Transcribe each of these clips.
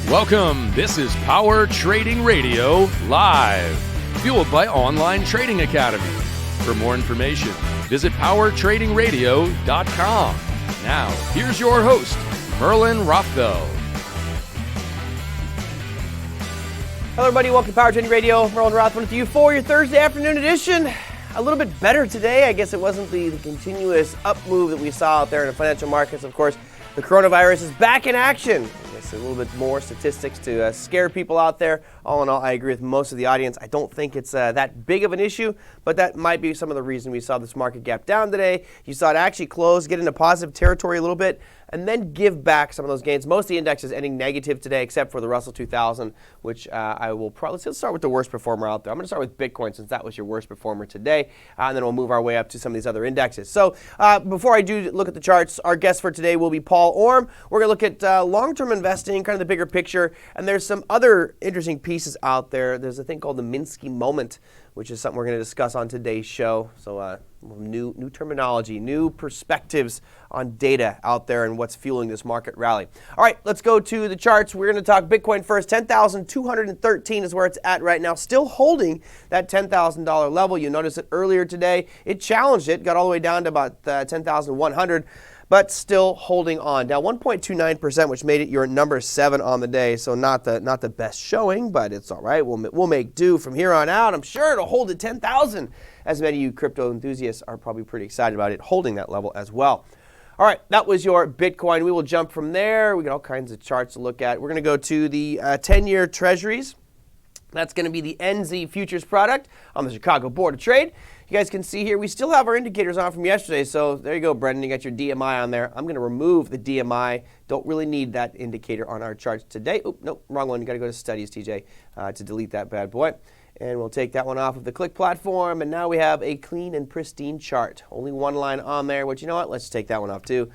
Welcome. This is Power Trading Radio Live, fueled by Online Trading Academy. For more information, visit powertradingradio.com. Now, here's your host, Merlin Rothfeld. Hello, everybody. Welcome to Power Trading Radio. Merlin Rothfeld with you for your Thursday afternoon edition. A little bit better today. I guess it wasn't the continuous up move that we saw out there in the financial markets. Of course, the coronavirus is back in action. I guess a little bit more statistics to scare people out there. All in all, I agree with most of the audience. I don't think it's that big of an issue, but that might be some of the reason we saw this market gap down today. You saw it actually close, get into positive territory a little bit, and then give back some of those gains. Most of the indexes ending negative today, except for the Russell 2000, which I will probably, let's start with the worst performer out there. I'm going to start with Bitcoin since that was your worst performer today, and then we'll move our way up to some of these other indexes. So before I do look at the charts, our guest for today will be Paul Orme. We're going to look at long-term investing, kind of the bigger picture, and there's some other interesting pieces out there. There's a thing called the Minsky moment, which is something we're going to discuss on today's show. So new terminology, new perspectives on data out there and what's fueling this market rally. All right, let's go to the charts. We're going to talk Bitcoin first. 10,213 is where it's at right now, still holding that $10,000 level. You noticed it earlier today. It challenged it, got all the way down to about 10,100. But still holding on. Down 1.29%, which made it your number 7 on the day. So not the best showing, but it's all right. We'll make do from here on out. I'm sure it'll hold at 10,000. As many of you crypto enthusiasts are probably pretty excited about it holding that level as well. All right, that was your Bitcoin. We will jump from there. We got all kinds of charts to look at. We're going to go to the 10-year treasuries. That's going to be the NZ futures product on the Chicago Board of Trade. You guys can see here, we still have our indicators on from yesterday. So there you go, Brendan. You got your DMI on there. I'm going to remove the DMI. Don't really need that indicator on our charts today. Oh, nope, wrong one. You got to go to studies, TJ, to delete that bad boy. And we'll take that one off of the Click platform. And now we have a clean and pristine chart. Only one line on there, which you know what? Let's take that one off too.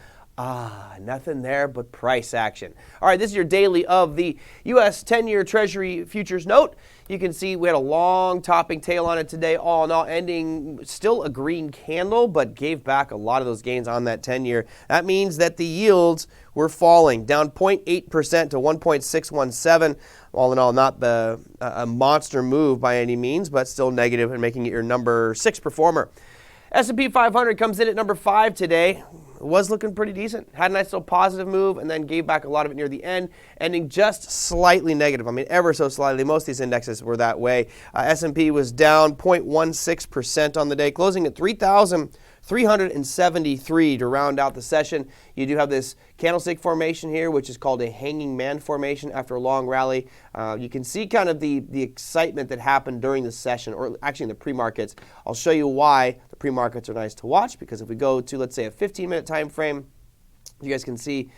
Nothing there but price action. All right, this is your daily of the U.S. 10-year Treasury futures note. You can see we had a long topping tail on it today, all in all, ending still a green candle, but gave back a lot of those gains on that 10-year. That means that the yields were falling, down 0.8% to 1.617. All in all, not a monster move by any means, but still negative and making it your number 6 performer. S&P 500 comes in at number 5 today. It was looking pretty decent. Had a nice little positive move and then gave back a lot of it near the end, ending just slightly negative. I mean, ever so slightly. Most of these indexes were that way. S&P was down 0.16% on the day, closing at 3,373 to round out the session. You do have this candlestick formation here, which is called a hanging man formation after a long rally. You can see kind of the excitement that happened during the session, or actually in the pre-markets. I'll show you why the pre-markets are nice to watch, because if we go to, let's say, a 15-minute time frame, you guys can see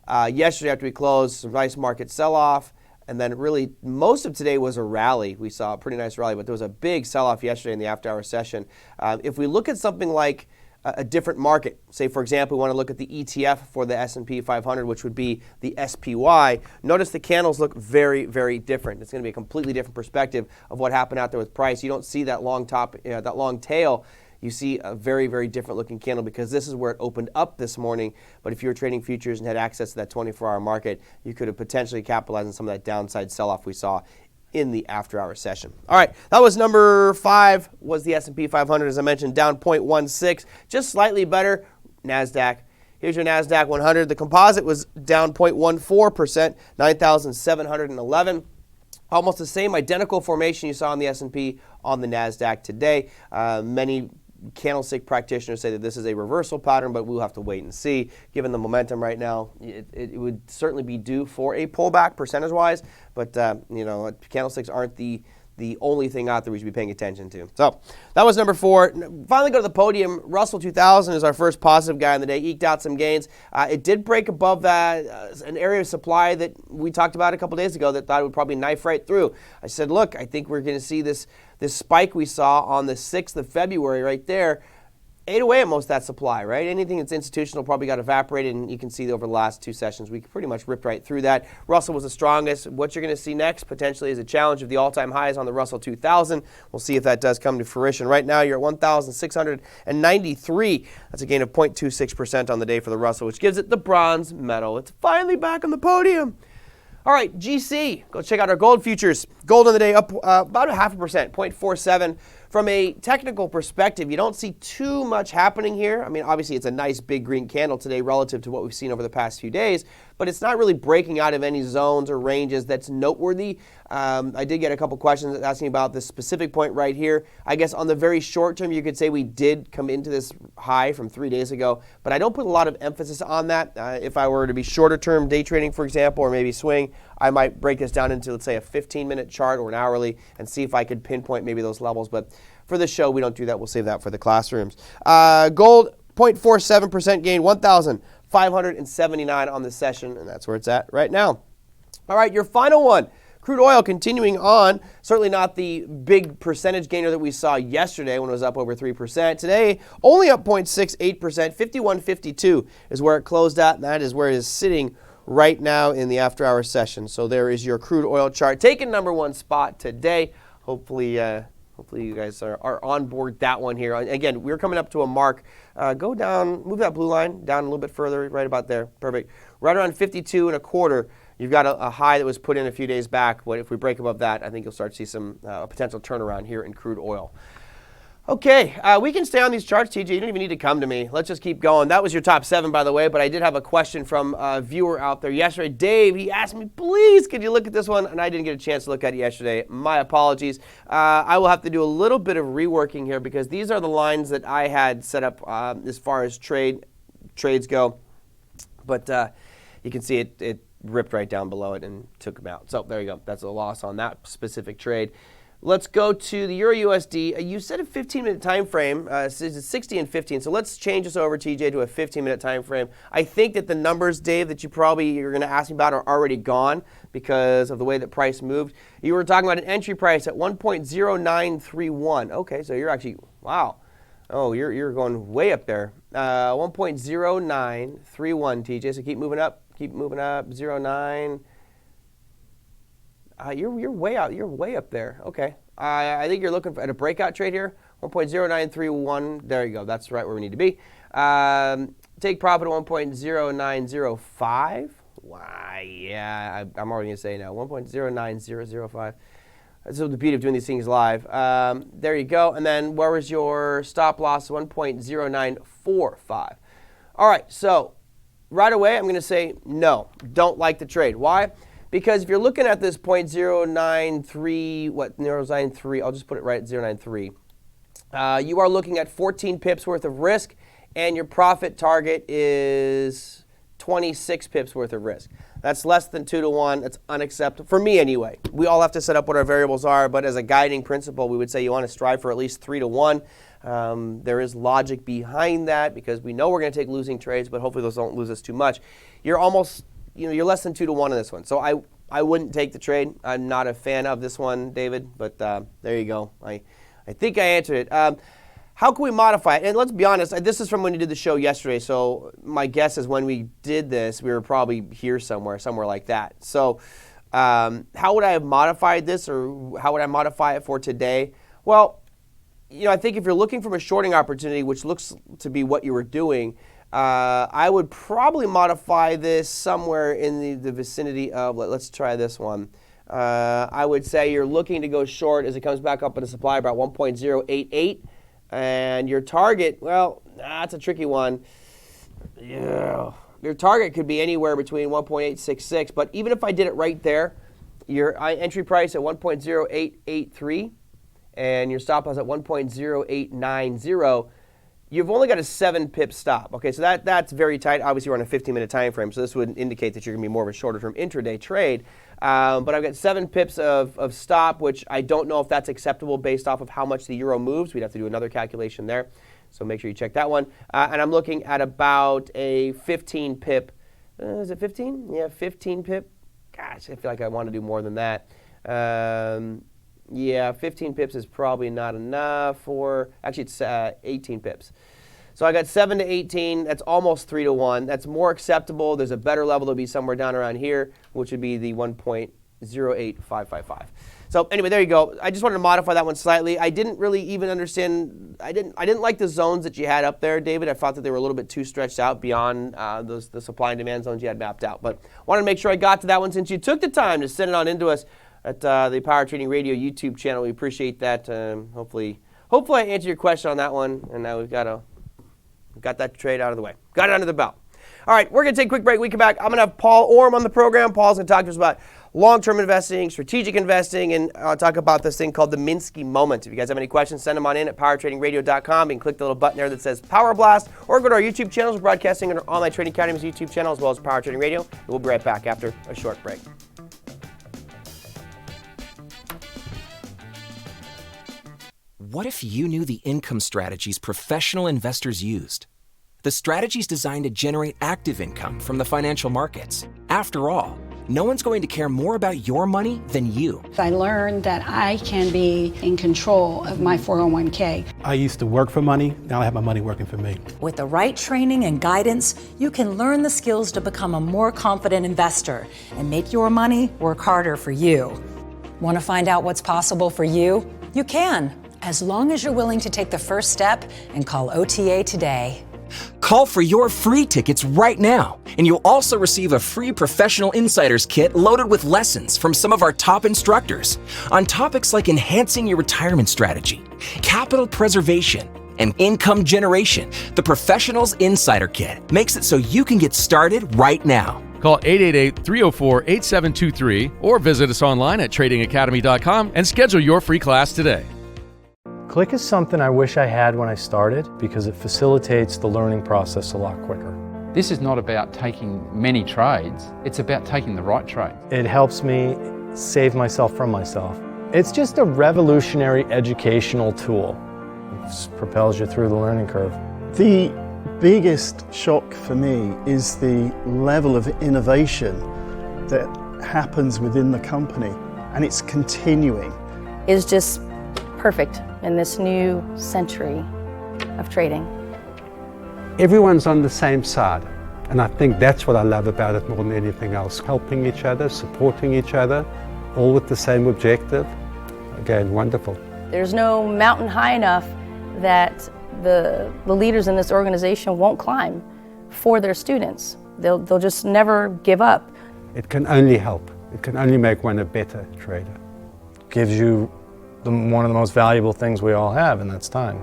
yesterday after we closed, some nice market sell-off. And then really most of today was a rally. We saw a pretty nice rally, but there was a big sell-off yesterday in the after-hour session. If we look at something like a different market, say, for example, we want to look at the ETF for the S&P 500, which would be the SPY. Notice the candles look very, very different. It's going to be a completely different perspective of what happened out there with price. You don't see that long top, that long tail. You see a very, very different looking candle because this is where it opened up this morning. But if you were trading futures and had access to that 24-hour market, you could have potentially capitalized on some of that downside sell-off we saw in the after-hour session. All right, that was number 5, was the S&P 500, as I mentioned, down 0.16, just slightly better. NASDAQ. Here's your NASDAQ 100. The composite was down 0.14%, 9,711. Almost the same identical formation you saw on the S&P on the NASDAQ today. Many candlestick practitioners say that this is a reversal pattern, but we'll have to wait and see. Given the momentum right now, it would certainly be due for a pullback percentage-wise, but candlesticks aren't the only thing out there we should be paying attention to. So that was number 4. Finally go to the podium. Russell 2000 is our first positive guy on the day, eked out some gains. It did break above that, an area of supply that we talked about a couple days ago that thought it would probably knife right through. I said, look, I think we're going to see this spike we saw on the 6th of February right there ate away at most of that supply, right? Anything that's institutional probably got evaporated, and you can see over the last 2 sessions, we pretty much ripped right through that. Russell was the strongest. What you're going to see next potentially is a challenge of the all-time highs on the Russell 2000. We'll see if that does come to fruition. Right now, you're at 1,693. That's a gain of 0.26% on the day for the Russell, which gives it the bronze medal. It's finally back on the podium. All right, GC. Go check out our gold futures. Gold on the day up about 0.5%, 0.47. From a technical perspective, you don't see too much happening here. I mean, obviously, it's a nice big green candle today relative to what we've seen over the past few days, but it's not really breaking out of any zones or ranges that's noteworthy. I did get a couple questions asking about this specific point right here. I guess on the very short term, you could say we did come into this high from 3 days ago, but I don't put a lot of emphasis on that. If I were to be shorter term day trading, for example, or maybe swing, I might break this down into, let's say, a 15-minute chart or an hourly and see if I could pinpoint maybe those levels. But for this show, we don't do that. We'll save that for the classrooms. Gold, 0.47% gain, 1,579 on the session, and that's where it's at right now. All right, your final one. Crude oil continuing on, certainly not the big percentage gainer that we saw yesterday when it was up over 3%. Today, only up 0.68%, 51.52 is where it closed at, and that is where it is sitting right now in the after-hour session. So there is your crude oil chart, taking number one spot today. Hopefully you guys are on board that one here. Again, we're coming up to a mark. Go down, move that blue line down a little bit further, right about there. Perfect. Right around 52.25. You've got a high that was put in a few days back. But if we break above that, I think you'll start to see some potential turnaround here in crude oil. Okay, we can stay on these charts, TJ. You don't even need to come to me. Let's just keep going. That was your top 7, by the way, but I did have a question from a viewer out there yesterday. Dave, he asked me, please, could you look at this one? And I didn't get a chance to look at it yesterday. My apologies. I will have to do a little bit of reworking here because these are the lines that I had set up as far as trades go. But you can see it ripped right down below it and took them out. So there you go. That's a loss on that specific trade. Let's go to the Euro USD. You said a 15-minute time frame. It's 60 and 15. So let's change this over, TJ, to a 15-minute time frame. I think that the numbers, Dave, that you're going to ask me about are already gone because of the way that price moved. You were talking about an entry price at 1.0931. Okay, so you're actually, wow. Oh, you're going way up there. 1.0931, TJ. So keep moving up. Keep moving up. 09. You're way out. You're way up there. Okay. I think you're looking at a breakout trade here. 1.0931. There you go. That's right where we need to be. Take profit at 1.0905. Why? Yeah, I'm already going to say now. 1.09005. That's the beauty of doing these things live. There you go. And then where was your stop loss? 1.0945. All right. So right away, I'm going to say no. Don't like the trade. Why? Because if you're looking at this 0.093, I'll just put it right at 0.93. You are looking at 14 pips worth of risk, and your profit target is 26 pips worth of risk. That's less than 2 to 1. That's unacceptable, for me anyway. We all have to set up what our variables are, but as a guiding principle, we would say you want to strive for at least 3 to 1. There is logic behind that because we know we're going to take losing trades, but hopefully those don't lose us too much. You're almost... you're less than 2 to 1 on this one. So I wouldn't take the trade. I'm not a fan of this one, David, but there you go. I think I answered it. How can we modify it? And let's be honest, this is from when you did the show yesterday, so my guess is when we did this, we were probably here somewhere like that. So how would I have modified this, or how would I modify it for today? Well, I think if you're looking for a shorting opportunity, which looks to be what you were doing, I would probably modify this somewhere in the vicinity of, let's try this one. I would say you're looking to go short as it comes back up in the supply about 1.088. And your target, well, that's a tricky one. Yeah. Your target could be anywhere between 1.866. But even if I did it right there, your entry price at 1.0883 and your stop loss at 1.0890, you've only got a 7-pip stop. Okay, so that's very tight. Obviously, we're on a 15-minute time frame, so this would indicate that you're going to be more of a shorter-term intraday trade. But I've got 7 pips of stop, which I don't know if that's acceptable based off of how much the euro moves. We'd have to do another calculation there, so make sure you check that one. And I'm looking at about a 15-pip. Is it 15? Yeah, 15-pip. Gosh, I feel like I want to do more than that. Yeah, 15 pips is probably not enough, or actually it's 18 pips. So I got 7 to 18. That's almost 3 to 1. That's more acceptable. There's a better level to be somewhere down around here, which would be the 1.0 0855. So anyway, there you go. I just wanted to modify that one slightly. I didn't really even understand. I didn't like the zones that you had up there, David. I thought that they were a little bit too stretched out beyond the supply and demand zones you had mapped out. But wanted to make sure I got to that one since you took the time to send it on into us at the Power Trading Radio YouTube channel. We appreciate that. Hopefully I answered your question on that one, and now we've got that trade out of the way. Got it under the belt. All right, we're going to take a quick break. We come back. I'm going to have Paul Orme on the program. Paul's going to talk to us about long-term investing, strategic investing, and talk about this thing called the Minsky moment. If you guys have any questions, send them on in at powertradingradio.com. You can click the little button there that says Power Blast, or go to our YouTube channels. We're broadcasting on our Online Trading Academy's YouTube channel, as well as Power Trading Radio. And we'll be right back after a short break. What if you knew the income strategies professional investors used? The strategies designed to generate active income from the financial markets. After all, no one's going to care more about your money than you. I learned that I can be in control of my 401k. I used to work for money. Now I have my money working for me. With the right training and guidance, you can learn the skills to become a more confident investor and make your money work harder for you. Want to find out what's possible for you? You can, as long as you're willing to take the first step and call OTA today. Call for your free tickets right now, and you'll also receive a free Professional Insiders kit loaded with lessons from some of our top instructors on topics like enhancing your retirement strategy, capital preservation, and income generation. The Professionals Insider Kit makes it so you can get started right now. Call 888-304-8723 or visit us online at tradingacademy.com and schedule your free class today. Click is something I wish I had when I started because it facilitates the learning process a lot quicker. This is not about taking many trades, it's about taking the right trade. It helps me save myself from myself. It's just a revolutionary educational tool. It just propels you through the learning curve. The biggest shock for me is the level of innovation that happens within the company, and it's continuing. Is just perfect in this new century of trading. Everyone's on the same side, and I think that's what I love about it more than anything else. Helping each other, supporting each other, all with the same objective. Again, wonderful. There's no mountain high enough that the leaders in this organization won't climb for their students. They'll just never give up. It can only help. It can only make one a better trader. Gives you one of the most valuable things we all have, and that's time.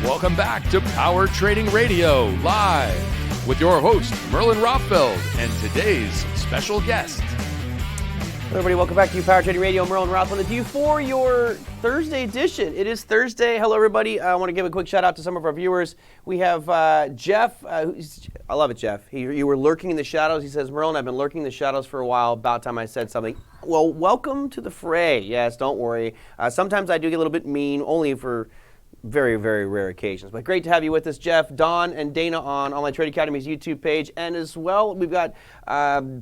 Welcome back to Power Trading Radio Live with your host, Merlin Rothfeld, and today's special guest. Hello everybody, welcome back to Power Trading Radio. Merlin Rothfeld with you for your Thursday edition. It is Thursday. Hello everybody. I want to give a quick shout out to some of our viewers. We have Jeff. I love it, Jeff. You were lurking in the shadows. He says, Merlin, I've been lurking in the shadows for a while. About time I said something. Well, welcome to the fray. Yes, don't worry. Sometimes I do get a little bit mean, only for very, very rare occasions. But great to have you with us, Jeff, Don, and Dana on Online Trading Academy's YouTube page. And as well, we've got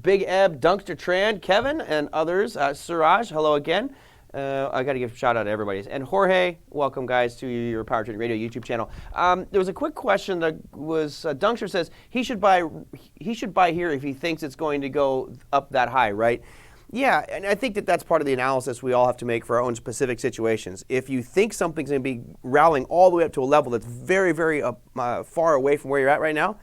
Big Eb, Dunkster Tran, Kevin, and others. Suraj, hello again. I got to give a shout out to everybody. And Jorge, welcome, guys, to your Power Trading Radio YouTube channel. There was a quick question that was, Dunkster says he should buy here if he thinks it's going to go up that high, right? Yeah, and I think that that's part of the analysis we all have to make for our own specific situations. If you think something's going to be rallying all the way up to a level that's very, very far away from where you're at right now,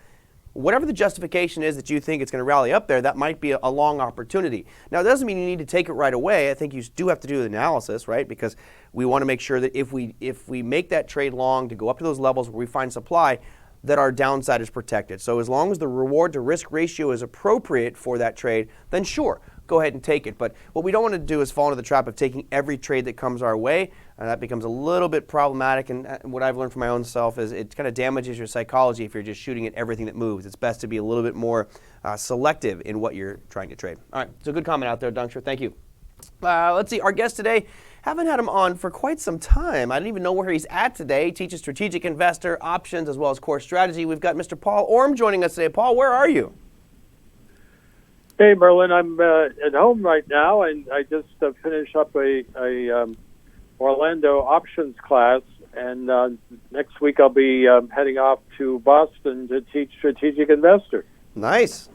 whatever the justification is that you think it's going to rally up there, that might be a long opportunity. Now, it doesn't mean you need to take it right away. I think you do have to do the analysis, right? Because we want to make sure that if we make that trade long to go up to those levels where we find supply, that our downside is protected. So as long as the reward to risk ratio is appropriate for that trade, then sure, go ahead and take it. But what we don't want to do is fall into the trap of taking every trade that comes our way. That becomes a little bit problematic. And what I've learned from my own self is it kind of damages your psychology if you're just shooting at everything that moves. It's best to be a little bit more selective in what you're trying to trade. All right, so good comment out there, Dunkster. Thank you. Let's see, our guest today, haven't had him on for quite some time. I don't even know where he's at today. He teaches strategic investor options as well as core strategy. We've got Mr. Paul Orme joining us today. Paul, where are you? Hey, Merlin, I'm at home right now, and I just finished up a Orlando options class, and next week I'll be heading off to Boston to teach strategic investor. Nice.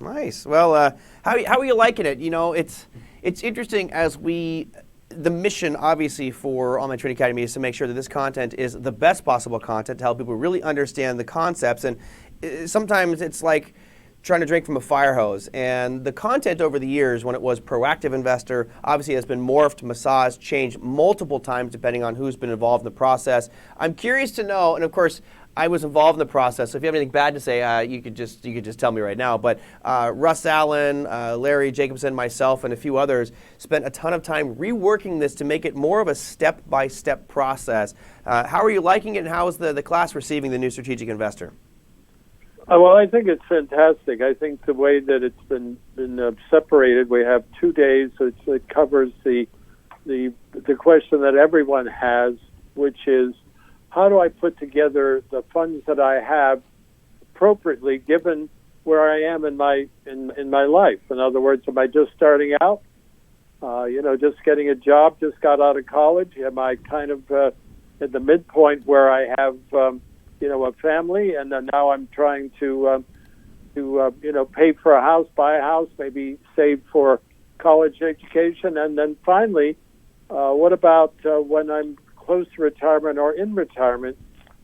Well, how are you liking it? You know, it's interesting as the mission, obviously, for Online Trading Academy is to make sure that this content is the best possible content to help people really understand the concepts. And sometimes it's like trying to drink from a fire hose. And the content over the years, when it was Proactive Investor, obviously has been morphed, massaged, changed multiple times depending on who's been involved in the process. I'm curious to know, and of course, I was involved in the process, so if you have anything bad to say, you could just tell me right now. But Russ Allen, Larry Jacobson, myself, and a few others spent a ton of time reworking this to make it more of a step-by-step process. How are you liking it, and how is the class receiving the new strategic investor? Well, I think it's fantastic. I think the way that it's been separated, we have 2 days, so it covers the question that everyone has, which is, how do I put together the funds that I have appropriately given where I am in my life? In other words, am I just starting out? Just getting a job, just got out of college? Am I kind of at the midpoint where I have a family, and then now I'm trying to pay for a house, buy a house, maybe save for college education, and then finally, what about when I'm close to retirement or in retirement?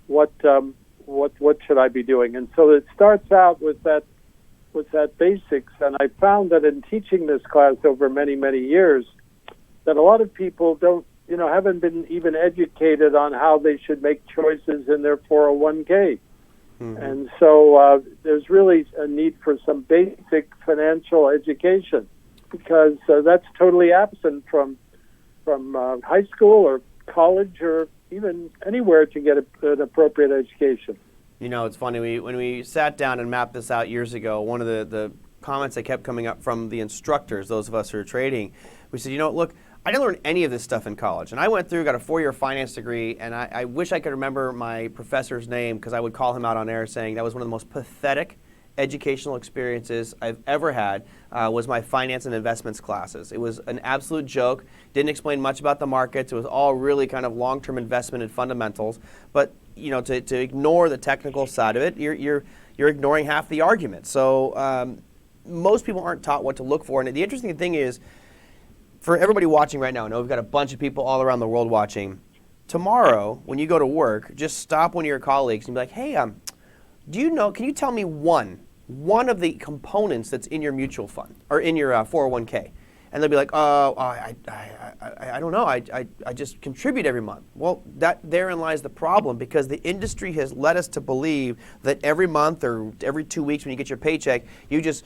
What should I be doing? And so it starts out with that basics. And I found that in teaching this class over many years, that a lot of people haven't been even educated on how they should make choices in their 401k. Mm-hmm. And so there's really a need for some basic financial education, because that's totally absent from high school or college or even anywhere to get an appropriate education. You know, it's funny, when we sat down and mapped this out years ago, one of the comments that kept coming up from the instructors, those of us who are trading, we said, look, I didn't learn any of this stuff in college. And I went through, got a 4-year finance degree, and I wish I could remember my professor's name, because I would call him out on air saying that was one of the most pathetic educational experiences I've ever had, was my finance and investments classes. It was an absolute joke. Didn't explain much about the markets. It was all really kind of long-term investment and fundamentals. But to ignore the technical side of it, you're ignoring half the argument. So most people aren't taught what to look for. And the interesting thing is, for everybody watching right now, I know we've got a bunch of people all around the world watching. Tomorrow, when you go to work, just stop one of your colleagues and be like, hey, can you tell me one of the components that's in your mutual fund or in your 401k? And they'll be like, I don't know. I just contribute every month. Well, therein lies the problem, because the industry has led us to believe that every month or every 2 weeks when you get your paycheck, you just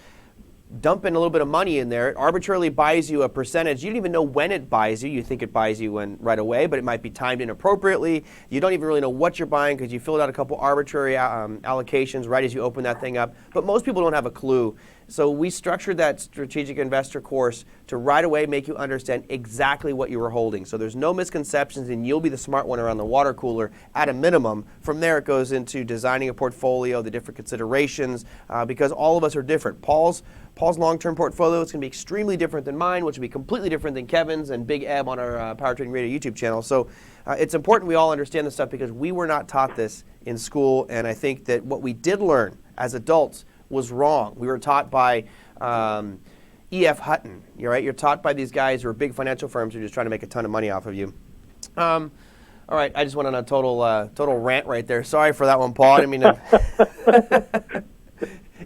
dump in a little bit of money in there. It arbitrarily buys you a percentage. You don't even know when it buys you. You think it buys you right away, but it might be timed inappropriately. You don't even really know what you're buying because you filled out a couple arbitrary allocations right as you open that thing up. But most people don't have a clue. So we structured that strategic investor course to right away make you understand exactly what you were holding. So there's no misconceptions, and you'll be the smart one around the water cooler at a minimum. From there, it goes into designing a portfolio, the different considerations, because all of us are different. Paul's long-term portfolio is going to be extremely different than mine, which will be completely different than Kevin's and Big Eb on our Power Trading Radio YouTube channel. So it's important we all understand this stuff, because we were not taught this in school, and I think that what we did learn as adults was wrong. We were taught by E.F. Hutton. You're taught by these guys who are big financial firms who are just trying to make a ton of money off of you. All right, I just went on a total rant right there. Sorry for that one, Paul. I didn't mean to.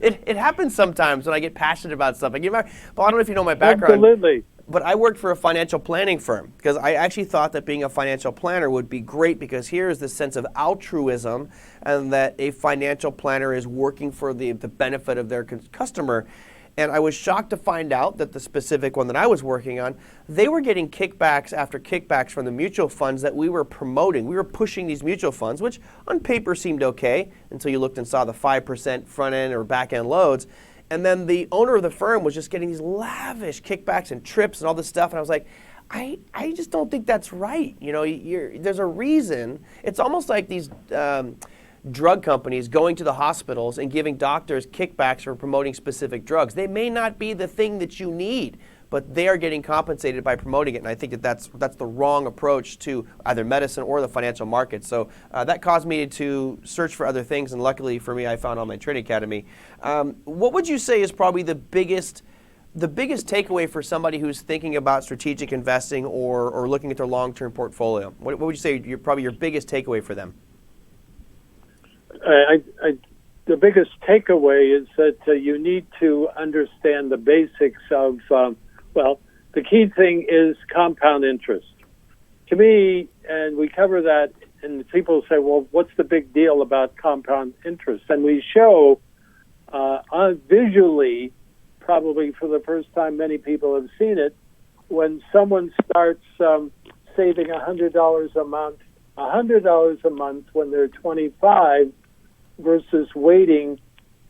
It happens sometimes when I get passionate about something. Paul, I don't know if you know my background. Absolutely. But I worked for a financial planning firm, because I actually thought that being a financial planner would be great, because here is the sense of altruism, and that a financial planner is working for the benefit of their customer. And I was shocked to find out that the specific one that I was working on, they were getting kickbacks after kickbacks from the mutual funds that we were promoting. We were pushing these mutual funds, which on paper seemed okay until you looked and saw the 5% front end or back end loads. And then the owner of the firm was just getting these lavish kickbacks and trips and all this stuff. And I was like, I just don't think that's right. There's a reason. It's almost like these drug companies going to the hospitals and giving doctors kickbacks for promoting specific drugs. They may not be the thing that you need, but they are getting compensated by promoting it. And I think that's the wrong approach to either medicine or the financial markets. So that caused me to search for other things, and luckily for me, I found Online Trading Academy. What would you say is probably the biggest takeaway for somebody who's thinking about strategic investing or looking at their long-term portfolio? What would you say probably your biggest takeaway for them? The biggest takeaway is that you need to understand the basics of, the key thing is compound interest. To me, and we cover that, and people say, well, what's the big deal about compound interest? And we show visually, probably for the first time many people have seen it, when someone starts saving $100 a month when they're 25 versus waiting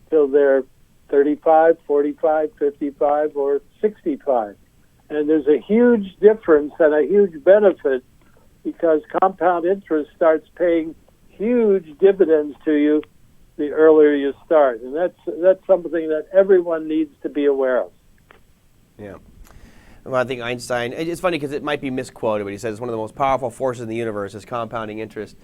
till they're 35, 45, 55, or 65. And there's a huge difference and a huge benefit because compound interest starts paying huge dividends to you the earlier you start. And that's something that everyone needs to be aware of. Yeah. Well, I think Einstein, it's funny because it might be misquoted, but he says one of the most powerful forces in the universe is compounding interest.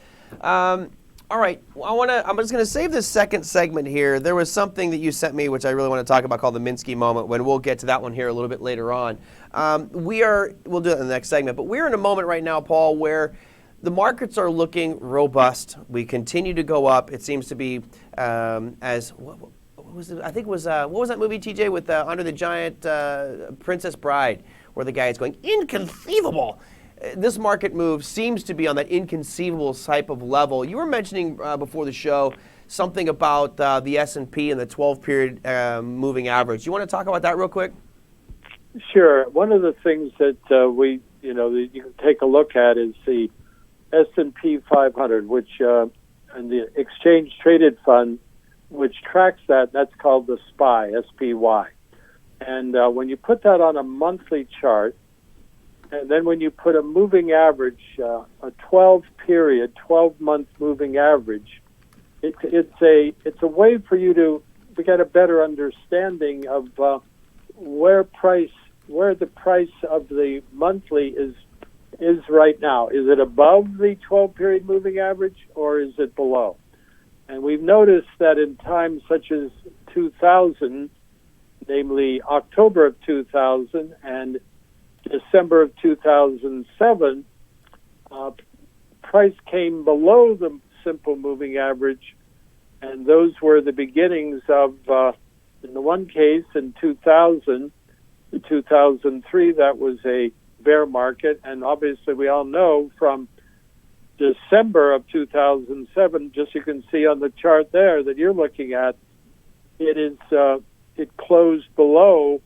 All right, I'm just going to save this second segment here. There was something that you sent me, which I really want to talk about, called the Minsky moment. When we'll get to that one here a little bit later on. We'll do it in the next segment, but we're in a moment right now, Paul, where the markets are looking robust. We continue to go up. It seems to be what was it? I think it was what was that movie, TJ, with Under the Giant, Princess Bride, where the guy is going, inconceivable. This market move seems to be on that inconceivable type of level. You were mentioning before the show something about the S&P and the 12-period moving average. You want to talk about that real quick? Sure. One of the things that that you can take a look at is the S&P 500, which and the Exchange Traded Fund, which tracks that. That's called the SPY, SPY. And when you put that on a monthly chart, and then when you put a moving average, a 12-month moving average, it's a way for you to get a better understanding of where the price of the monthly is right now. Is it above the 12-period moving average or is it below? And we've noticed that in times such as 2000, namely October of 2000 and December of 2007, price came below the simple moving average, and those were the beginnings of, in the one case in 2000 to 2003, that was a bear market, and obviously we all know from December of 2007, just you can see on the chart there that you're looking at, it closed below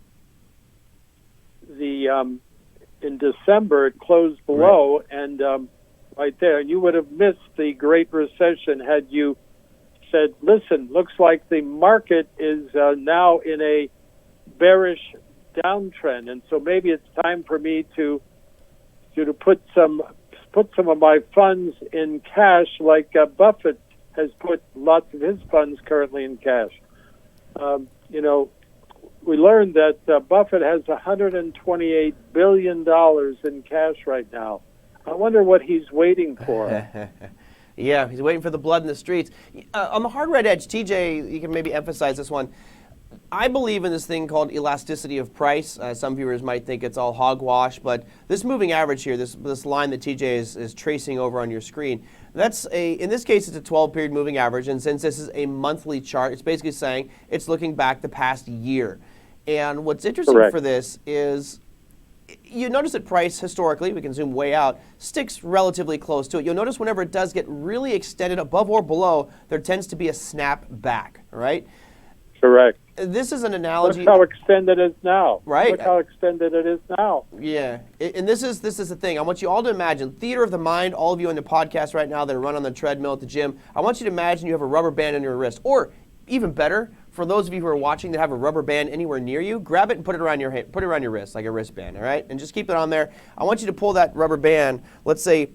the in December, it closed below, right. And right there, you would have missed the Great Recession had you said, listen, looks like the market is now in a bearish downtrend, and so maybe it's time for me to put some of my funds in cash, like Buffett has put lots of his funds currently in cash. We learned that Buffett has $128 billion in cash right now. I wonder what he's waiting for. Yeah, he's waiting for the blood in the streets. On the hard red edge, TJ, you can maybe emphasize this one. I believe in this thing called elasticity of price. Some viewers might think it's all hogwash, but this moving average here, this line that TJ is tracing over on your screen, in this case, it's a 12-period moving average, and since this is a monthly chart, it's basically saying it's looking back the past year. And what's interesting Correct. For this is you notice that price historically, we can zoom way out, sticks relatively close to it. You'll notice whenever it does get really extended above or below, there tends to be a snap back, right? Correct. This is an analogy. Look how extended it is now. Right. Look how extended it is now. Yeah. And this is the thing. I want you all to imagine, theater of the mind, all of you on the podcast right now that are running on the treadmill at the gym, I want you to imagine you have a rubber band on your wrist. Or even better, for those of you who are watching that have a rubber band anywhere near you, grab it and put it around your hand, put it around your wrist, like a wristband, all right? And just keep it on there. I want you to pull that rubber band, let's say,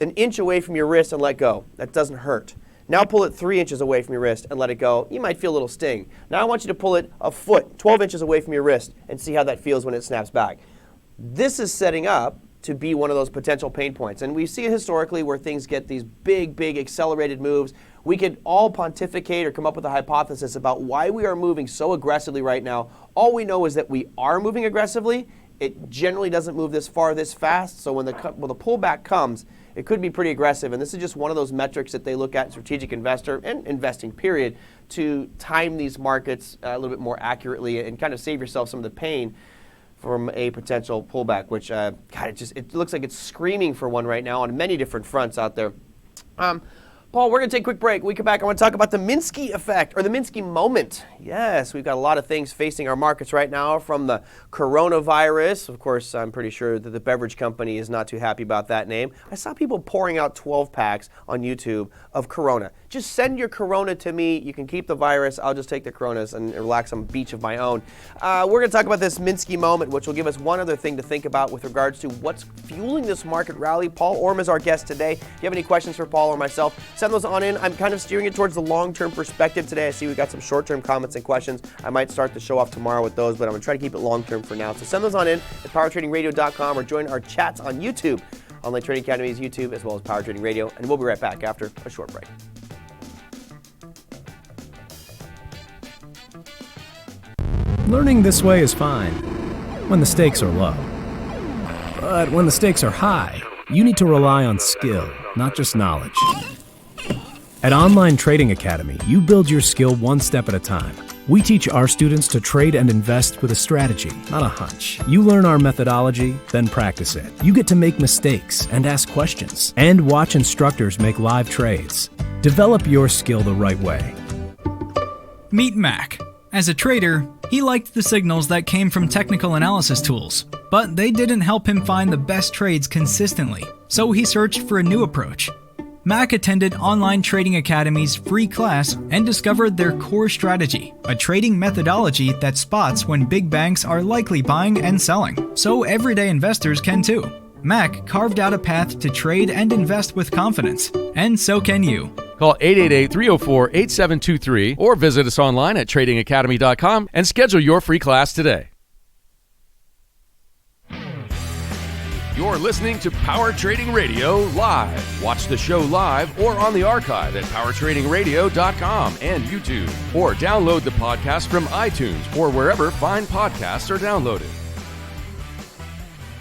an inch away from your wrist and let go. That doesn't hurt. Now pull it 3 inches away from your wrist and let it go. You might feel a little sting. Now I want you to pull it a foot, 12 inches away from your wrist, and see how that feels when it snaps back. This is setting up to be one of those potential pain points. And we see it historically where things get these big accelerated moves. We could all pontificate or come up with a hypothesis about why we are moving so aggressively right now. All we know is that we are moving aggressively. It generally doesn't move this far, this fast. So when the pullback comes, it could be pretty aggressive. And this is just one of those metrics that they look at in strategic investor and investing period to time these markets a little bit more accurately and kind of save yourself some of the pain from a potential pullback, which, God, it looks like it's screaming for one right now on many different fronts out there. Paul, we're going to take a quick break. When we come back, I want to talk about the Minsky effect, or the Minsky moment. Yes, we've got a lot of things facing our markets right now, from the coronavirus. Of course, I'm pretty sure that the beverage company is not too happy about that name. I saw people pouring out 12 packs on YouTube of Corona. Just send your Corona to me. You can keep the virus. I'll just take the Coronas and relax on a beach of my own. We're going to talk about this Minsky moment, which will give us one other thing to think about with regards to what's fueling this market rally. Paul Orme is our guest today. If you have any questions for Paul or myself, send those on in. I'm kind of steering it towards the long-term perspective today. I see we've got some short-term comments and questions. I might start the show off tomorrow with those, but I'm going to try to keep it long-term for now. So send those on in at powertradingradio.com or join our chats on YouTube, Online Trading Academy's YouTube, as well as Power Trading Radio. And we'll be right back after a short break. Learning this way is fine when the stakes are low. But when the stakes are high, you need to rely on skill, not just knowledge. At Online Trading Academy, you build your skill one step at a time. We teach our students to trade and invest with a strategy, not a hunch. You learn our methodology, then practice it. You get to make mistakes and ask questions, and watch instructors make live trades. Develop your skill the right way. Meet Mac. As a trader, he liked the signals that came from technical analysis tools, but they didn't help him find the best trades consistently, so he searched for a new approach. Mac attended Online Trading Academy's free class and discovered their core strategy, a trading methodology that spots when big banks are likely buying and selling, so everyday investors can too. Mac carved out a path to trade and invest with confidence, and so can you. Call 888-304-8723 or visit us online at tradingacademy.com and schedule your free class today. You're listening to Power Trading Radio live. Watch the show live or on the archive at powertradingradio.com and YouTube, or download the podcast from iTunes or wherever fine podcasts are downloaded.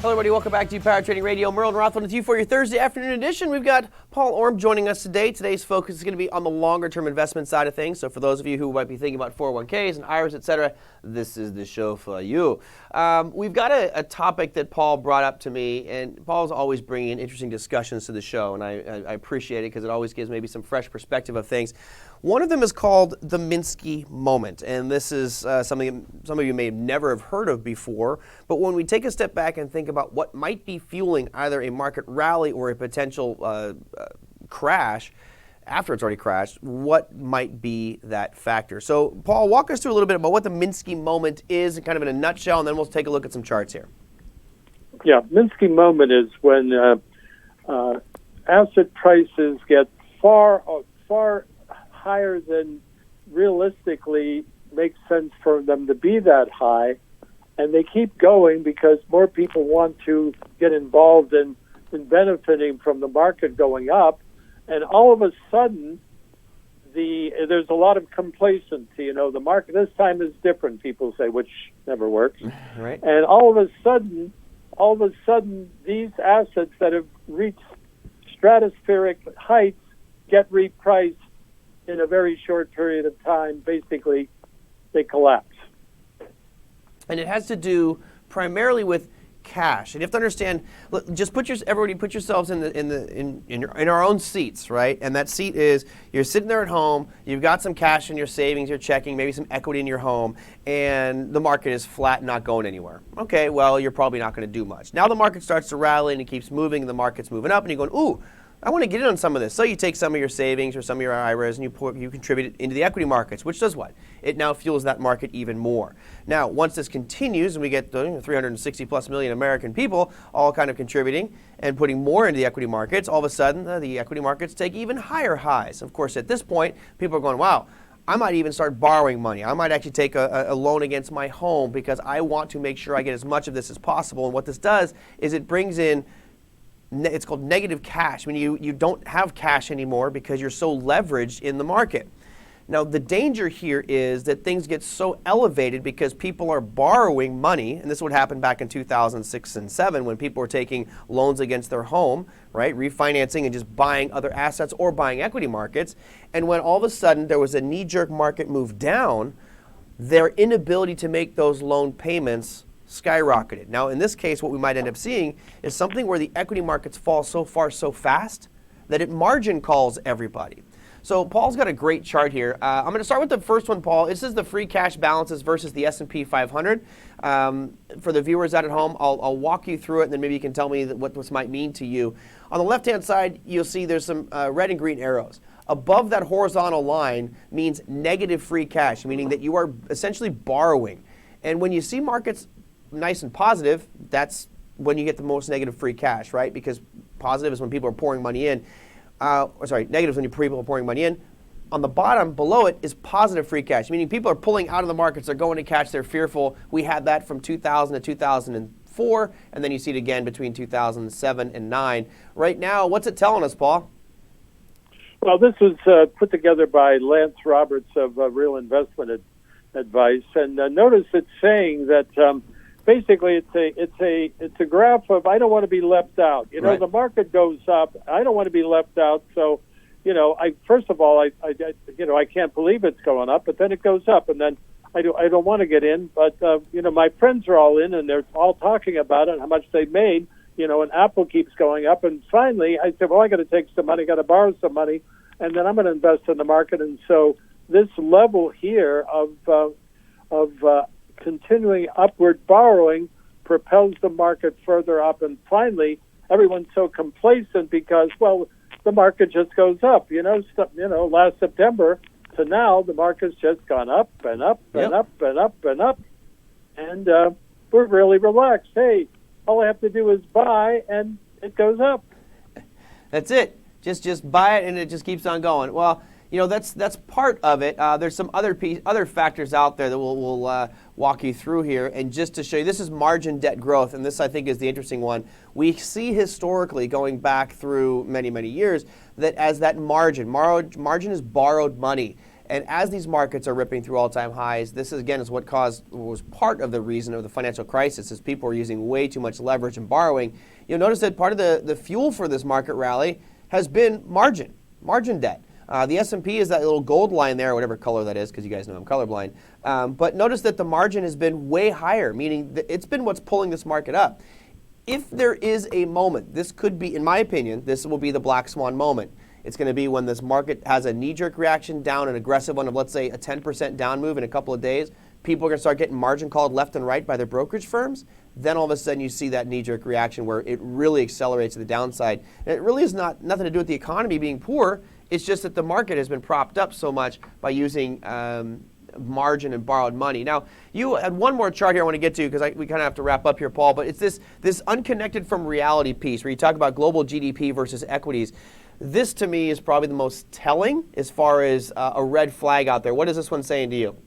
Hello, everybody. Welcome back to Power Trading Radio. Merlin Rothman with you for your Thursday afternoon edition. We've got Paul Orme joining us today. Today's focus is going to be on the longer-term investment side of things. So for those of you who might be thinking about 401ks and IRAs, etc., this is the show for you. We've got a topic that Paul brought up to me, and Paul's always bringing in interesting discussions to the show, and I appreciate it because it always gives maybe some fresh perspective of things. One of them is called the Minsky moment, and this is something some of you may never have heard of before, but when we take a step back and think about what might be fueling either a market rally or a potential crash, after it's already crashed, what might be that factor? So, Paul, walk us through a little bit about what the Minsky moment is, kind of in a nutshell, and then we'll take a look at some charts here. Yeah, Minsky moment is when asset prices get far higher than realistically makes sense for them to be that high, and they keep going because more people want to get involved in benefiting from the market going up, and all of a sudden there's a lot of complacency. You know, the market this time is different, people say, which never works. Right. And all of a sudden these assets that have reached stratospheric heights get repriced in a very short period of time. Basically, they collapse. And it has to do primarily with cash. And you have to understand, just everybody put yourselves in our own seats, right? And that seat is, you're sitting there at home, you've got some cash in your savings, you're checking, maybe some equity in your home, and the market is flat, not going anywhere. Okay, well, you're probably not going to do much. Now the market starts to rally and it keeps moving, and the market's moving up, and you're going, ooh, I want to get in on some of this. So you take some of your savings or some of your IRAs and you contribute it into the equity markets, which does what? It now fuels that market even more. Now, once this continues and we get 360 plus million American people all kind of contributing and putting more into the equity markets, all of a sudden the equity markets take even higher highs. Of course, at this point, people are going, wow, I might even start borrowing money. I might actually take a loan against my home because I want to make sure I get as much of this as possible. And what this does is it brings in, it's called negative cash. I mean, you don't have cash anymore because you're so leveraged in the market. Now, the danger here is that things get so elevated because people are borrowing money, and this would happen back in 2006 and 7 when people were taking loans against their home, right, refinancing and just buying other assets or buying equity markets. And when all of a sudden there was a knee-jerk market move down, their inability to make those loan payments skyrocketed. Now, in this case, what we might end up seeing is something where the equity markets fall so far so fast that it margin calls everybody. So Paul's got a great chart here. I'm going to start with the first one, Paul. This is the free cash balances versus the S&P 500. For the viewers out at home, I'll walk you through it, and then maybe you can tell me what this might mean to you. On the left-hand side, you'll see there's some red and green arrows. Above that horizontal line means negative free cash, meaning that you are essentially borrowing. And when you see markets nice and positive, that's when you get the most negative free cash, right? Because positive is when people are pouring money in. Negative is when people are pouring money in. On the bottom below it is positive free cash, meaning people are pulling out of the markets. They're going to cash. They're fearful. We had that from 2000 to 2004, and then you see it again between 2007 and 9. Right now, what's it telling us, Paul? Well, this was put together by Lance Roberts of Real Investment Advice, and notice it's saying that basically it's a graph of I don't want to be left out. You know, right. The market goes up. I don't want to be left out. So, you know, first of all, I can't believe it's going up, but then it goes up, and then I don't want to get in. But you know, my friends are all in, and they're all talking about it, how much they've made. You know, and Apple keeps going up. And finally, I said, well, I got to take some money, got to borrow some money, and then I'm going to invest in the market. And so this level here of continuing upward borrowing propels the market further up. And finally, everyone's so complacent because, well, the market just goes up. You know, last September to now, the market's just gone up and up and up and up and up. And we're really relaxed. Hey, all I have to do is buy, and it goes up. That's it. Just buy it, and it just keeps on going. Well, you know, that's part of it. There's some other factors out there that we'll walk you through here. And just to show you, this is margin debt growth, and this I think is the interesting one. We see historically, going back through many, many years, that as that margin is borrowed money. And as these markets are ripping through all-time highs, this is what was part of the reason of the financial crisis, is people were using way too much leverage and borrowing. You'll notice that part of the fuel for this market rally has been margin debt. The S&P is that little gold line there, whatever color that is, because you guys know I'm colorblind. But notice that the margin has been way higher, meaning that it's been what's pulling this market up. If there is a moment, this could be, in my opinion, this will be the black swan moment. It's going to be when this market has a knee-jerk reaction down, an aggressive one of, let's say, a 10% down move in a couple of days. People are going to start getting margin called left and right by their brokerage firms. Then all of a sudden you see that knee-jerk reaction where it really accelerates to the downside. And it really is nothing to do with the economy being poor. It's just that the market has been propped up so much by using margin and borrowed money. Now, you had one more chart here I want to get to because we kind of have to wrap up here, Paul, but it's this unconnected from reality piece where you talk about global GDP versus equities. This, to me, is probably the most telling as far as a red flag out there. What is this one saying to you?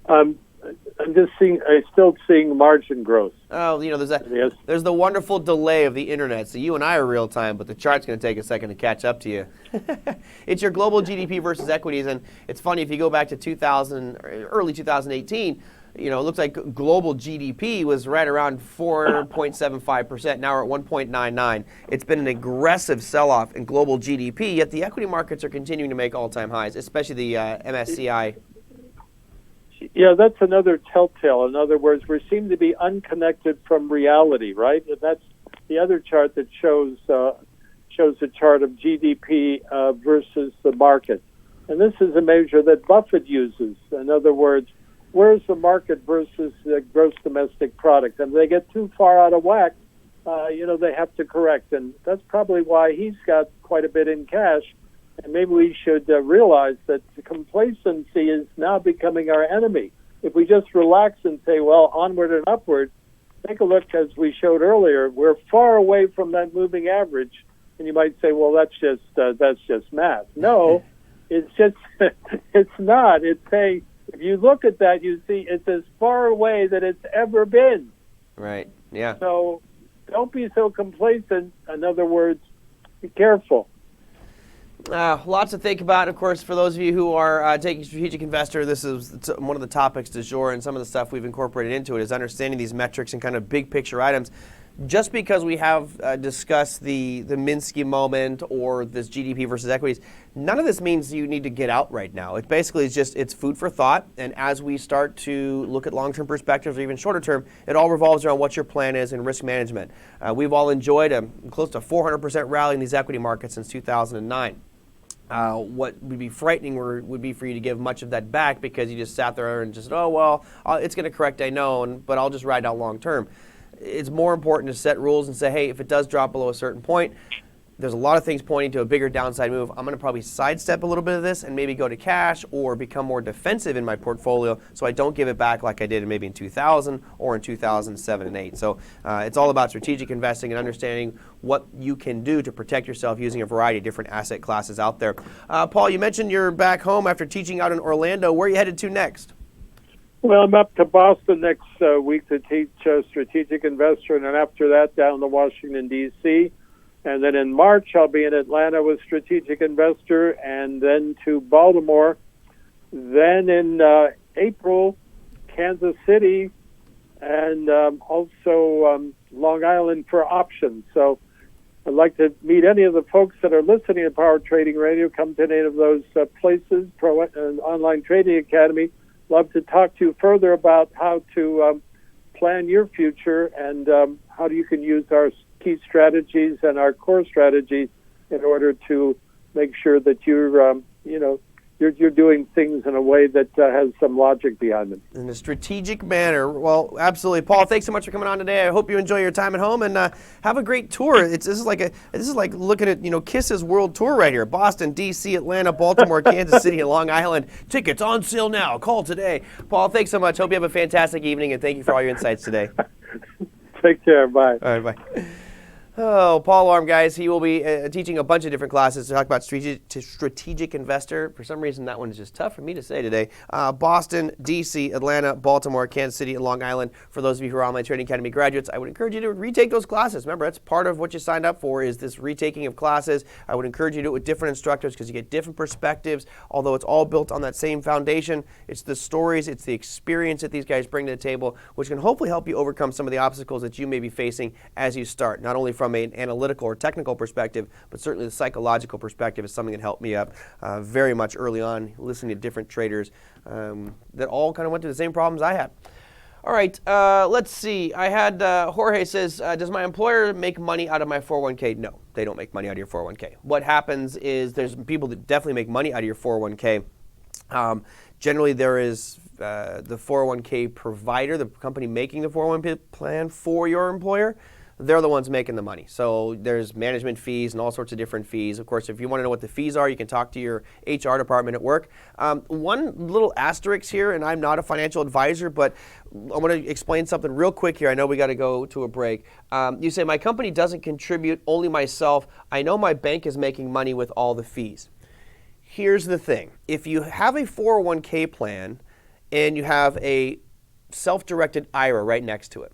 I'm still seeing margin growth. Oh, you know, there's the wonderful delay of the internet. So you and I are real time, but the chart's going to take a second to catch up to you. It's your global GDP versus equities, and it's funny if you go back to early 2018. You know, it looks like global GDP was right around 4.75%. Now we're at 1.99. It's been an aggressive sell-off in global GDP, yet the equity markets are continuing to make all-time highs, especially the MSCI. Yeah, that's another telltale. In other words, we seem to be unconnected from reality, right? And that's the other chart that shows a chart of GDP versus the market. And this is a measure that Buffett uses. In other words, where's the market versus the gross domestic product? And if they get too far out of whack, they have to correct. And that's probably why he's got quite a bit in cash. And maybe we should realize that complacency is now becoming our enemy. If we just relax and say, well, onward and upward, take a look, as we showed earlier, we're far away from that moving average. And you might say, well, that's just math. No, it's just, it's not. It's saying, if you look at that, you see it's as far away that it's ever been. Right, yeah. So don't be so complacent. In other words, be careful. Lots to think about. Of course, for those of you who are taking Strategic Investor, this is one of the topics du jour, and some of the stuff we've incorporated into it is understanding these metrics and kind of big picture items. Just because we have discussed the Minsky moment or this GDP versus equities, none of this means you need to get out right now. It basically is just, it's food for thought. And as we start to look at long-term perspectives or even shorter term, it all revolves around what your plan is in risk management. We've all enjoyed a close to 400% rally in these equity markets since 2009. What would be frightening would be for you to give much of that back because you just sat there and just, oh, well, it's going to correct, I know, but I'll just ride out long term. It's more important to set rules and say, hey, if it does drop below a certain point, there's a lot of things pointing to a bigger downside move. I'm going to probably sidestep a little bit of this and maybe go to cash or become more defensive in my portfolio so I don't give it back like I did maybe in 2000 or in 2007 and 8. So it's all about strategic investing and understanding what you can do to protect yourself using a variety of different asset classes out there. Paul, you mentioned you're back home after teaching out in Orlando. Where are you headed to next? Well, I'm up to Boston next week to teach Strategic Investor, and then after that down to Washington, D.C., and then in March I'll be in Atlanta with Strategic Investor, and then to Baltimore. Then in April, Kansas City, and also Long Island for options. So I'd like to meet any of the folks that are listening to Power Trading Radio. Come to any of those places, Online Trading Academy. Love to talk to you further about how to plan your future and how you can use our key strategies and our core strategies in order to make sure that you're doing things in a way that has some logic behind them. In a strategic manner. Well, absolutely. Paul, thanks so much for coming on today. I hope you enjoy your time at home and have a great tour. This is like looking at Kiss's world tour right here. Boston, D.C., Atlanta, Baltimore, Kansas City, and Long Island. Tickets on sale now. Call today. Paul, thanks so much. Hope you have a fantastic evening, and thank you for all your insights today. Take care. Bye. All right, bye. Oh, Paul Orme, guys. He will be teaching a bunch of different classes to talk about strategic investor. For some reason, that one is just tough for me to say today. Boston, D.C., Atlanta, Baltimore, Kansas City, and Long Island. For those of you who are Online Trading Academy graduates, I would encourage you to retake those classes. Remember, that's part of what you signed up for is this retaking of classes. I would encourage you to do it with different instructors because you get different perspectives. Although it's all built on that same foundation, it's the stories, it's the experience that these guys bring to the table, which can hopefully help you overcome some of the obstacles that you may be facing as you start, not only from an analytical or technical perspective, but certainly the psychological perspective is something that helped me up very much early on, listening to different traders that all kind of went through the same problems I had. All right, let's see. I had Jorge says, does my employer make money out of my 401k? No, they don't make money out of your 401k. What happens is there's people that definitely make money out of your 401k. Generally, there is the 401k provider, the company making the 401k plan for your employer. They're the ones making the money. So there's management fees and all sorts of different fees. Of course, if you want to know what the fees are, you can talk to your HR department at work. One little asterisk here, and I'm not a financial advisor, but I want to explain something real quick here. I know we got to go to a break. You say, my company doesn't contribute, only myself. I know my bank is making money with all the fees. Here's the thing. If you have a 401k plan and you have a self-directed IRA right next to it,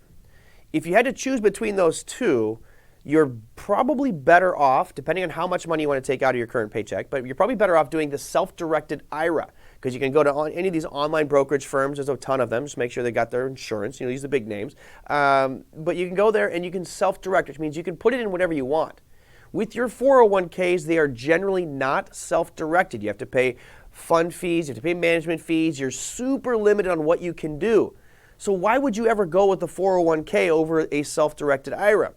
if you had to choose between those two, you're probably better off, depending on how much money you want to take out of your current paycheck, but you're probably better off doing the self-directed IRA because you can go to any of these online brokerage firms. There's a ton of them. Just make sure they got their insurance. Use the big names. But you can go there and you can self-direct, which means you can put it in whatever you want. With your 401ks, they are generally not self-directed. You have to pay fund fees. You have to pay management fees. You're super limited on what you can do. So why would you ever go with the 401k over a self-directed IRA?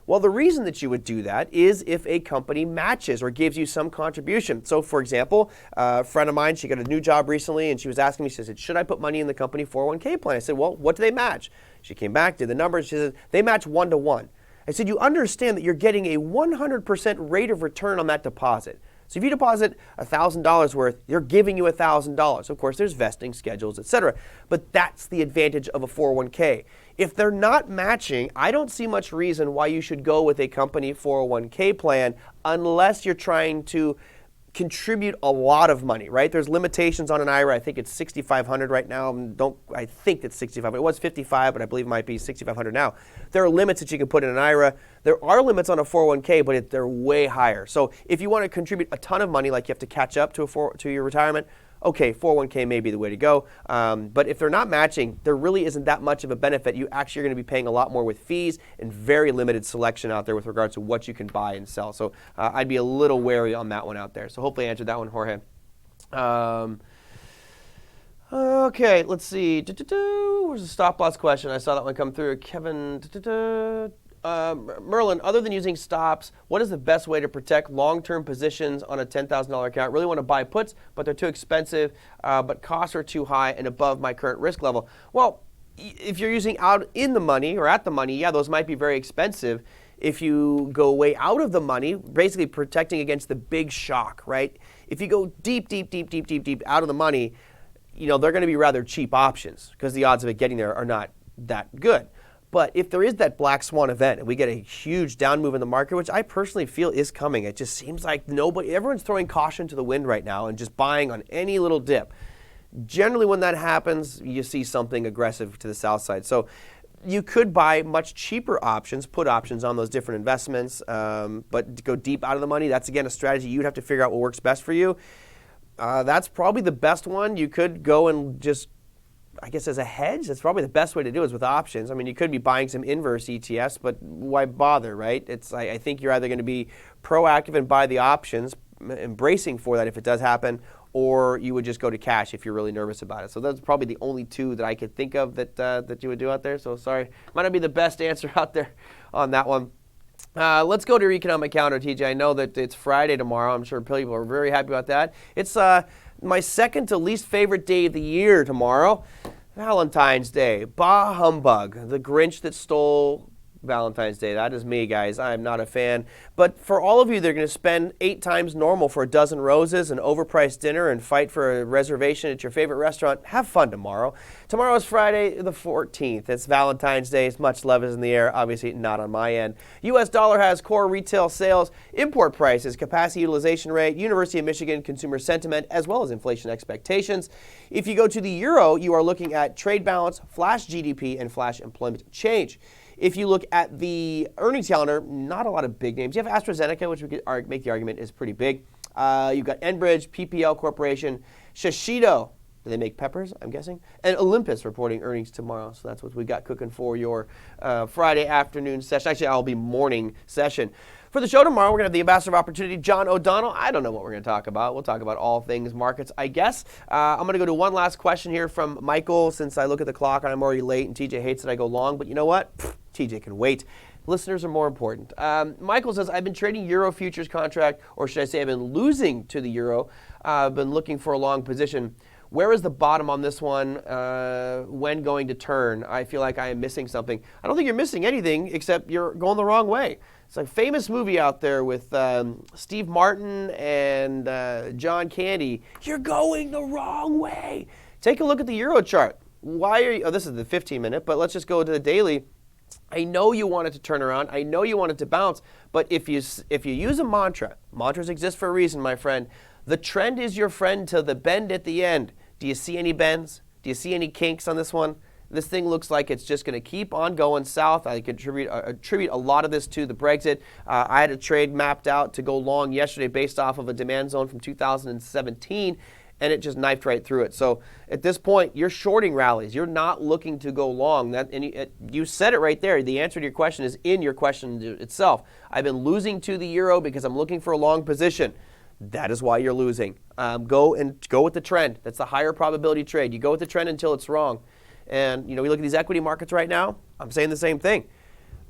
Well, the reason that you would do that is if a company matches or gives you some contribution. So for example, a friend of mine, she got a new job recently and she was asking me, she said, should I put money in the company 401k plan? I said, well, what do they match? She came back, did the numbers, she said, they match 1-to-1. I said, you understand that you're getting a 100% rate of return on that deposit. So if you deposit $1,000 worth, you're giving you $1,000. Of course, there's vesting schedules, etc. But that's the advantage of a 401k. If they're not matching, I don't see much reason why you should go with a company 401k plan unless you're trying to contribute a lot of money, right? There's limitations on an IRA. I think it's $6,500 right now. I think it's $6,500. It was $55,000, but I believe it might be $6,500 now. There are limits that you can put in an IRA. There are limits on a 401k, but they're way higher. So if you want to contribute a ton of money, like you have to catch up to your retirement, okay, 401k may be the way to go. But if they're not matching, there really isn't that much of a benefit. You actually are going to be paying a lot more with fees and very limited selection out there with regards to what you can buy and sell. So I'd be a little wary on that one out there. So hopefully I answered that one, Jorge. Okay, let's see. Where's the stop loss question? I saw that one come through. Kevin. Merlin, other than using stops, what is the best way to protect long-term positions on a $10,000 account? Really want to buy puts, but they're too expensive, but costs are too high and above my current risk level. Well, if you're using out in the money or at the money, yeah, those might be very expensive. If you go way out of the money, basically protecting against the big shock, right? If you go deep out of the money, they're going to be rather cheap options because the odds of it getting there are not that good. But if there is that black swan event and we get a huge down move in the market, which I personally feel is coming, it just seems like everyone's throwing caution to the wind right now and just buying on any little dip. Generally, when that happens, you see something aggressive to the south side. So you could buy much cheaper options, put options on those different investments, but to go deep out of the money, that's again a strategy you'd have to figure out what works best for you. That's probably the best one. You could go and just, I guess as a hedge, that's probably the best way to do it is with options. I mean, you could be buying some inverse ETFs, but why bother, right? I think you're either going to be proactive and buy the options, embracing for that if it does happen, or you would just go to cash if you're really nervous about it. So that's probably the only two that I could think of that you would do out there. So sorry, might not be the best answer out there on that one. Let's go to your economic calendar, TJ. I know that it's Friday tomorrow. I'm sure people are very happy about that. It's my second to least favorite day of the year tomorrow, Valentine's Day. Bah humbug, the Grinch that stole Valentine's Day. That is me, guys. I'm not a fan. But for all of you, they're going to spend 8 times normal for a dozen roses, an overpriced dinner, and fight for a reservation at your favorite restaurant. Have fun tomorrow. Tomorrow is Friday the 14th. It's Valentine's Day. Much love is in the air. Obviously, not on my end. U.S. dollar has core retail sales, import prices, capacity utilization rate, University of Michigan consumer sentiment, as well as inflation expectations. If you go to the euro, you are looking at trade balance, flash GDP, and flash employment change. If you look at the earnings calendar, not a lot of big names. You have AstraZeneca, which we could make the argument is pretty big. You've got Enbridge, PPL Corporation, Shiseido. Do they make peppers, I'm guessing? And Olympus reporting earnings tomorrow. So that's what we got cooking for your Friday afternoon session. Actually, I'll be morning session. For the show tomorrow, we're going to have the Ambassador of Opportunity, John O'Donnell. I don't know what we're going to talk about. We'll talk about all things markets, I guess. I'm going to go to one last question here from Michael, since I look at the clock and I'm already late, and TJ hates that I go long. But you know what? TJ can wait. Listeners are more important. Michael says, I've been trading Euro futures contract, or should I say I've been losing to the Euro. I've been looking for a long position. Where is the bottom on this one? When going to turn? I feel like I am missing something. I don't think you're missing anything, except you're going the wrong way. It's a famous movie out there with Steve Martin and John Candy. You're going the wrong way. Take a look at the Euro chart. Why are you? Oh, this is the 15-minute, but let's just go to the daily. I know you want it to turn around. I know you want it to bounce. But if you use a mantra, mantras exist for a reason, my friend. The trend is your friend till the bend at the end. Do you see any bends? Do you see any kinks on this one? This thing looks like it's just going to keep on going south. I attribute a lot of this to the Brexit. I had a trade mapped out to go long yesterday based off of a demand zone from 2017, and it just knifed right through it. So at this point, you're shorting rallies. You're not looking to go long. You said it right there. The answer to your question is in your question itself. I've been losing to the euro because I'm looking for a long position. That is why you're losing. Go with the trend. That's the higher probability trade. You go with the trend until it's wrong. And we look at these equity markets right now. I'm saying the same thing.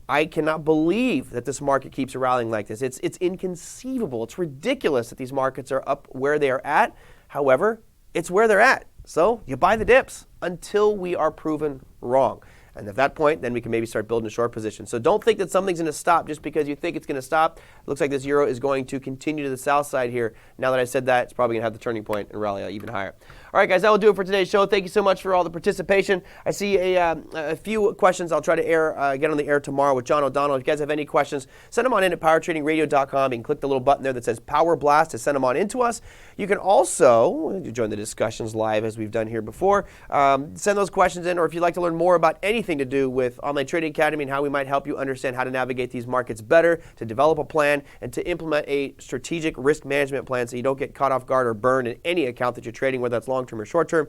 I cannot believe that this market keeps rallying like this. It's inconceivable. It's ridiculous that these markets are up where they are at. However, it's where they're at. So you buy the dips until we are proven wrong. And at that point, then we can maybe start building a short position. So don't think that something's going to stop just because you think it's going to stop. It looks like this euro is going to continue to the south side here. Now that I said that, it's probably going to have the turning point and rally even higher. All right, guys, that will do it for today's show. Thank you so much for all the participation. I see a few questions I'll try to get on the air tomorrow with John O'Donnell. If you guys have any questions, send them on in at powertradingradio.com. You can click the little button there that says Power Blast to send them on into us. You can also join the discussions live as we've done here before. Send those questions in, or if you'd like to learn more about anything to do with Online Trading Academy and how we might help you understand how to navigate these markets better, to develop a plan, and to implement a strategic risk management plan so you don't get caught off guard or burned in any account that you're trading, whether that's long-term or short-term.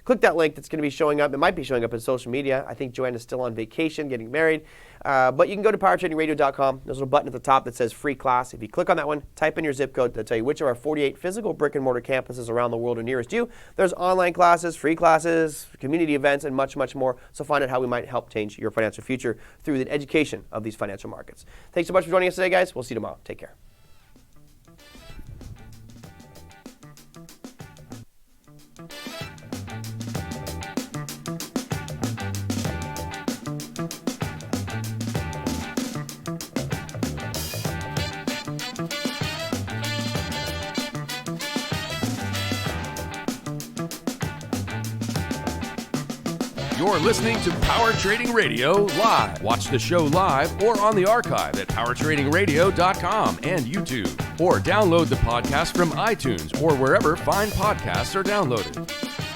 Click that link that's going to be showing up. It might be showing up in social media. I think Joanna's still on vacation, getting married. But you can go to powertradingradio.com. There's a little button at the top that says free class. If you click on that one, type in your zip code. They'll tell you which of our 48 physical brick and mortar campuses around the world are nearest you. There's online classes, free classes, community events, and much, much more. So find out how we might help change your financial future through the education of these financial markets. Thanks so much for joining us today, guys. We'll see you tomorrow. Take care. You're listening to Power Trading Radio Live. Watch the show live or on the archive at powertradingradio.com and YouTube. Or download the podcast from iTunes or wherever fine podcasts are downloaded.